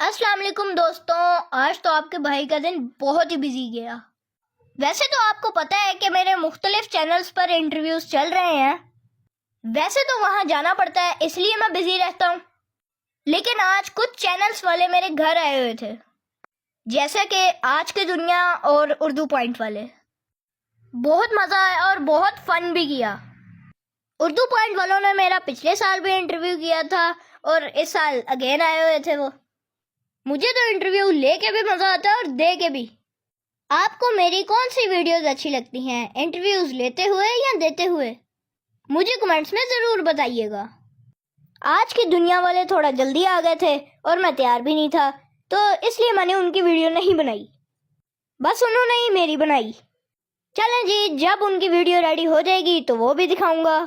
अस्सलाम वालेकुम दोस्तों, आज तो आपके भाई का दिन बहुत ही बिजी गया। वैसे तो आपको पता है कि मेरे मुख्तलिफ चैनल्स पर इंटरव्यूज चल रहे हैं। वैसे तो वहां जाना पड़ता है, इसलिए मैं बिजी रहता हूँ। लेकिन आज कुछ चैनल्स वाले मेरे घर आए हुए थे, जैसे कि आज की दुनिया और उर्दू पॉइंट वाले। बहुत मज़ा आया और बहुत फन भी किया। उर्दू पॉइंट वालों ने मेरा पिछले साल भी इंटरव्यू किया था और इस साल अगेन आए हुए थे वो। मुझे तो इंटरव्यू लेके भी मज़ा आता है और दे के भी। आपको मेरी कौन सी वीडियोस अच्छी लगती हैं, इंटरव्यूज लेते हुए या देते हुए? मुझे कमेंट्स में ज़रूर बताइएगा। आज की दुनिया वाले थोड़ा जल्दी आ गए थे और मैं तैयार भी नहीं था, तो इसलिए मैंने उनकी वीडियो नहीं बनाई, बस उन्होंने ही मेरी बनाई। चलें जी, जब उनकी वीडियो रेडी हो जाएगी तो वो भी दिखाऊंगा।